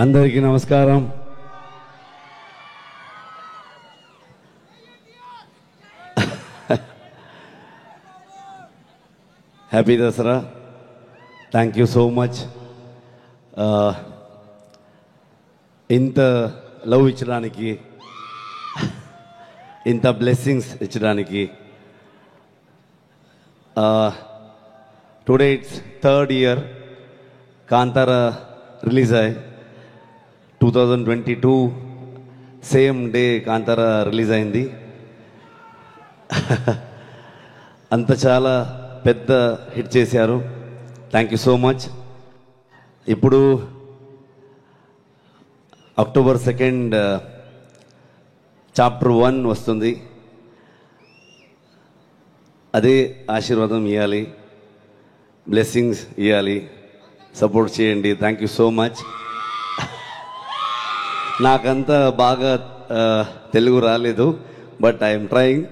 అందరికీ నమస్కారం. Happy Dasara. Thank you so much. ఇంత లవ్ ఇచ్చడానికి, ఇంత బ్లెస్సింగ్స్ ఇచ్చడానికి. Today it's 3rd year Kantara release అయ్యి 2022 సేమ్ డే కాంతారా రిలీజ్ అయింది. అంత చాలా పెద్ద హిట్ చేశారు. Thank you so much. ఇప్పుడు October 2nd Chapter 1 వస్తుంది. అదే ఆశీర్వాదం ఇవ్వాలి, బ్లెస్సింగ్స్ ఇవ్వాలి, సపోర్ట్ చేయండి. Thank you so much. నాకంత బాగా తెలుగు రాలేదు, but I'm trying.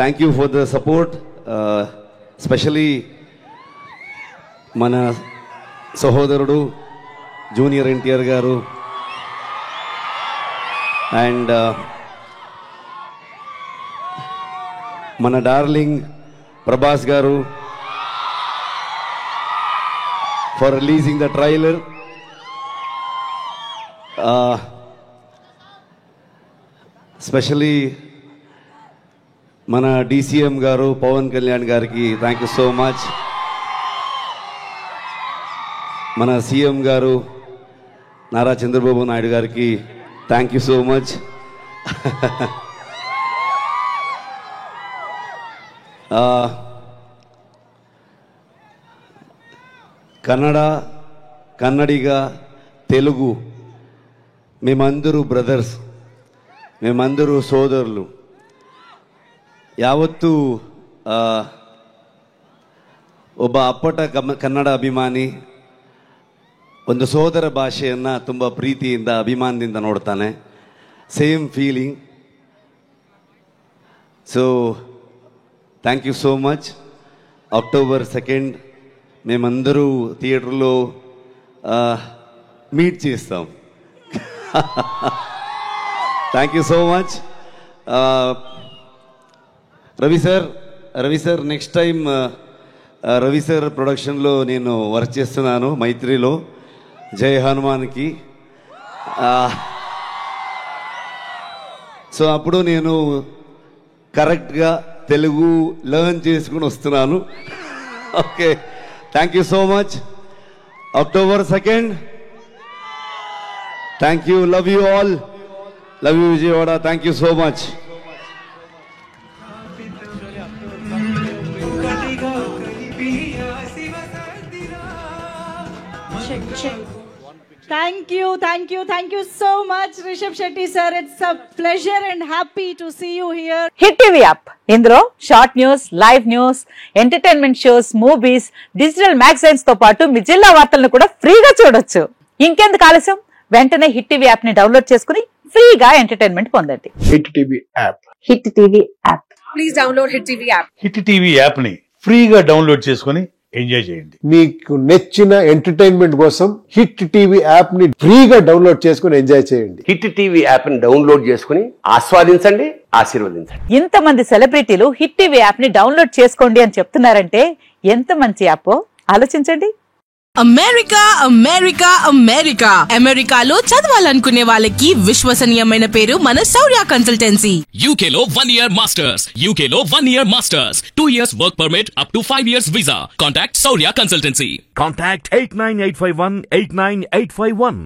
Thank you for the support. Especially మన సహోదరుడు జూనియర్ ఎన్టీఆర్ గారు అండ్ మన డార్లింగ్ ప్రభాస్ గారు for releasing the trailer. Especially మన DCM గారు పవన్ కళ్యాణ్ గారికి థ్యాంక్ యూ సో మచ్. మన CM గారు నారా చంద్రబాబు నాయుడు గారికి thank you so much. Kannadiga Telugu మేమందరూ బ్రదర్స్, మేమందరూ సోదరులు. ಯಾವತ್ತೂ ಒಬ್ಬ ಅಪ್ಪಟ ಕನ್ನಡ ಅಭಿಮಾನಿ ಒಂದು ಸೋದರ ಭಾಷೆಯನ್ನು ತುಂಬ ಪ್ರೀತಿಯಿಂದ ಅಭಿಮಾನದಿಂದ ನೋಡ್ತಾನೆ. Same feeling. So thank you so much. October 2nd మేమందరూ థియేటర్లో మీట్ చేస్తాం. Thank you so much. Ravi sir next time Ravi sir ప్రొడక్షన్లో నేను వర్క్ చేస్తున్నాను మైత్రిలో, జై హనుమాన్కి. సో అప్పుడు నేను కరెక్ట్గా తెలుగు లెర్న్ చేసుకుని వస్తున్నాను. Okay, thank you so much. October 2nd. Thank you. Love you all. Love you Vijayawada. Thank you so much. Thank you so much, Rishabh Shetty sir. It's a pleasure and happy to see you here. Hit TV app, ఇందులో short news, live news, entertainment shows, movies, digital magazines తో పాటు మీ జిల్లా వార్తలను కూడా ఫ్రీగా చూడొచ్చు. ఇంకెందుకు ఆలస్యం, వెంటనే హిట్ టీవీ యాప్ ని డౌన్లోడ్ చేసుకుని ఫ్రీగా ఎంటర్టైన్మెంట్ పొందండి. Hit TV app. Hit TV app. Please download Hit TV app. Hit TV app ని ఫ్రీగా డౌన్లోడ్ చేసుకుని ఎంజాయ్ చేయండి. మీకు నచ్చిన ఎంటర్టైన్మెంట్ కోసం హిట్ టీవీ యాప్ ని ఫ్రీగా డౌన్లోడ్ చేసుకుని ఎంజాయ్ చేయండి. హిట్ టీవీ యాప్ ని డౌన్లోడ్ చేసుకుని ఆస్వాదించండి, ఆశీర్వదించండి. ఇంతమంది సెలబ్రిటీలు హిట్ టీవీ యాప్ ని డౌన్లోడ్ చేసుకోండి అని చెప్తున్నారంటే ఎంత మంచి యాప్ ఆలోచించండి. అమెరికాలో చదవాలనుకునే వాళ్ళకి విశ్వసనీయమైన పేరు మన శౌర్య కన్సల్టెన్సీ. UK లో 1 year masters, UK లో 1 year masters, 2 years work permit up to 5 years visa. Contact Saurya Consultancy. Contact 89851 89851.